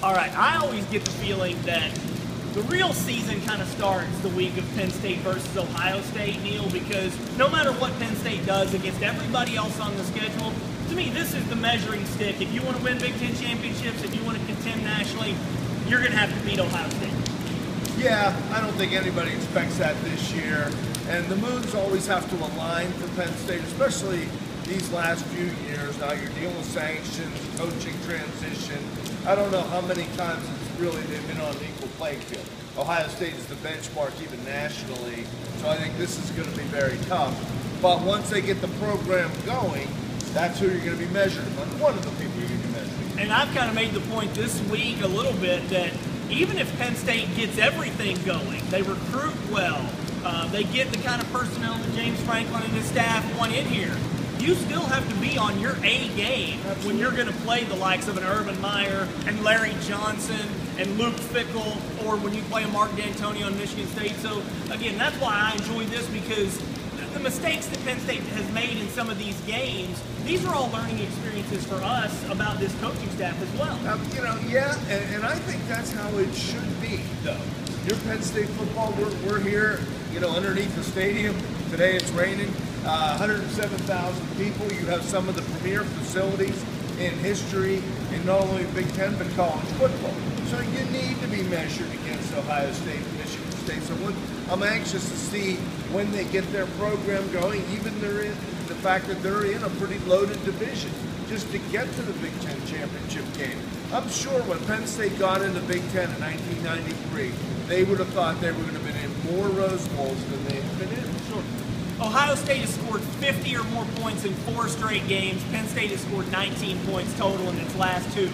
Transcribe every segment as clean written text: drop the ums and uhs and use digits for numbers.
All right, I always get the feeling that the real season kind of starts the week of Penn State versus Ohio State, Neil, because no matter what Penn State does against everybody else on the schedule, to me, this is the measuring stick. If you want to win Big Ten championships, if you want to contend nationally, you're going to have to beat Ohio State. Yeah, I don't think anybody expects that this year. And the moons always have to align for Penn State, especially these last few years. Now you're dealing with sanctions, coaching transition. I don't know how many times it's really they've been on an equal playing field. Ohio State is the benchmark even nationally, so I think this is going to be very tough. But once they get the program going, that's who you're going to be measured on. One of the people you're going to be measuring. And I've kind of made the point this week a little bit that even if Penn State gets everything going, they recruit well, they get the kind of personnel that James Franklin and his staff want in here, you still have to be on your A game when you're going to play the likes of an Urban Meyer and Larry Johnson and Luke Fickell, or when you play a Mark D'Antonio in Michigan State. So, again, that's why I enjoy this, because the mistakes that Penn State has made in some of these games, these are all learning experiences for us about this coaching staff as well. Yeah, and I think that's how it should be, though. Your Penn State football, we're here, underneath the stadium. Today it's raining. 107,000 people. You have some of the premier facilities in history in not only Big Ten but college football. So you need to be measured against Ohio State and Michigan State. So I'm anxious to see when they get their program going, even the fact that they're in a pretty loaded division, just to get to the Big Ten championship game. I'm sure when Penn State got into Big Ten in 1993, they would have thought they were going to have been in more Rose Bowls than they've been in. Sure. Ohio State has scored 50 or more points in 4 straight games. Penn State has scored 19 points total in its last 2.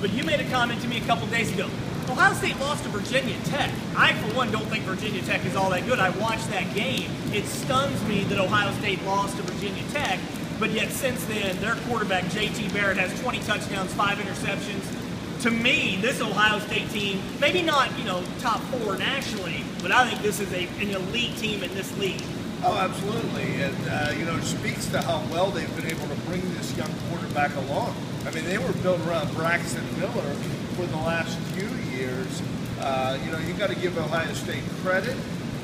But you made a comment to me a couple days ago. Ohio State lost to Virginia Tech. I, for one, don't think Virginia Tech is all that good. I watched that game. It stuns me that Ohio State lost to Virginia Tech, but yet since then, their quarterback, J.T. Barrett, has 20 touchdowns, 5 interceptions. To me, this Ohio State team, maybe not, top 4 nationally, but I think this is an elite team in this league. Oh, absolutely. And, it speaks to how well they've been able to bring this young quarterback along. I mean, they were built around Braxton Miller for the last few years. You got to give Ohio State credit.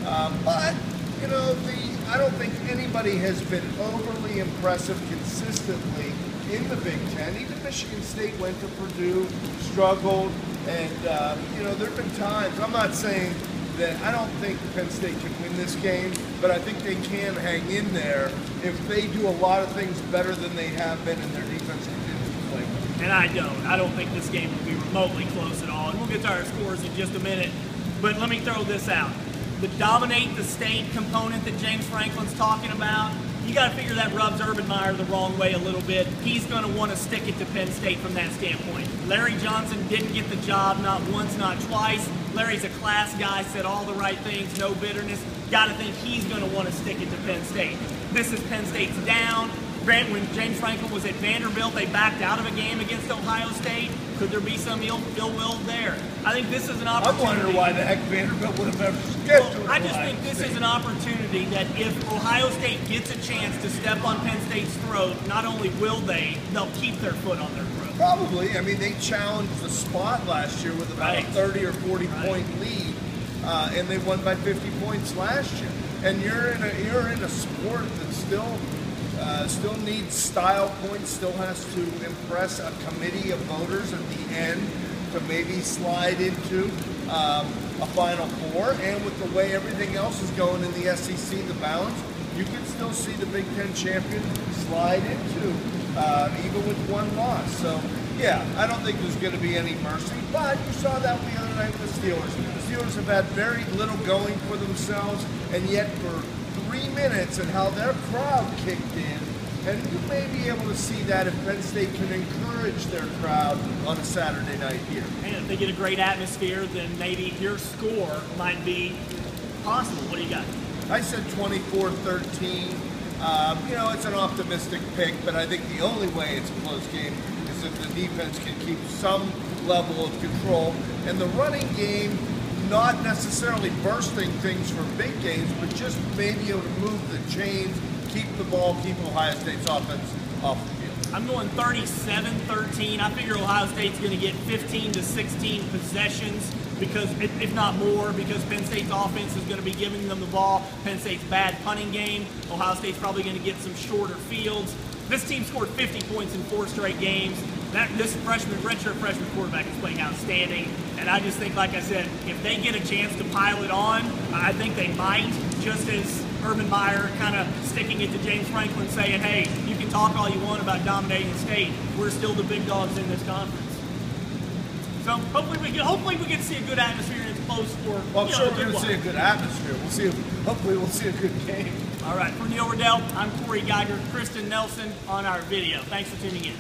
But, I don't think anybody has been overly impressive consistently in the Big Ten. Even Michigan State went to Purdue, struggled, and, there have been times, I'm not saying that I don't think Penn State can win this game, but I think they can hang in there if they do a lot of things better than they have been and their defense continues to play. And I don't think this game will be remotely close at all. And we'll get to our scores in just a minute. But let me throw this out. The dominate the state component that James Franklin's talking about, you got to figure that rubs Urban Meyer the wrong way a little bit. He's going to want to stick it to Penn State from that standpoint. Larry Johnson didn't get the job, not once, not twice. Larry's a class guy, said all the right things, no bitterness. Got to think he's going to want to stick it to Penn State. This is Penn State's down. When James Franklin was at Vanderbilt, they backed out of a game against Ohio State. Could there be some ill will there? I think this is an opportunity. I wonder why the heck Vanderbilt would have ever scheduled. I just think this is an opportunity that if Ohio State gets a chance to step on Penn State's throat, not only will they'll keep their foot on their throat. Probably. I mean, they challenged the spot last year with about a 30 or 40 point lead, and they won by 50 points last year. And you're in a sport that still needs style points, still has to impress a committee of voters at the end to maybe slide into a Final Four. And with the way everything else is going in the SEC, the balance, you can still see the Big Ten champion slide into, even with one loss. So, yeah, I don't think there's going to be any mercy. But you saw that the other night with the Steelers. The Steelers have had very little going for themselves, and yet for 3 minutes and how their crowd kicked in, and you may be able to see that if Penn State can encourage their crowd on a Saturday night here. And if they get a great atmosphere, then maybe your score might be possible. What do you got? I said 24-13. It's an optimistic pick, but I think the only way it's a close game is if the defense can keep some level of control. And the running game, not necessarily bursting things for big games, but just maybe able to move the chains, keep the ball, keep Ohio State's offense off the field. I'm going 37-13. I figure Ohio State's going to get 15 to 16 possessions, because if not more, because Penn State's offense is going to be giving them the ball. Penn State's bad punting game. Ohio State's probably going to get some shorter fields. This team scored 50 points in 4 straight games. This redshirt freshman quarterback is playing outstanding, and I just think, like I said, if they get a chance to pile it on, I think they might, just as Urban Meyer kind of sticking it to James Franklin, saying, hey, you can talk all you want about dominating the state. We're still the big dogs in this conference. So hopefully we get to see a good atmosphere, and it's close for. Well, I'm sure we're going to see a good atmosphere. Hopefully we'll see a good game. All right, for Neil Rudel, I'm Corey Geiger, Kristen Nelson on our video. Thanks for tuning in.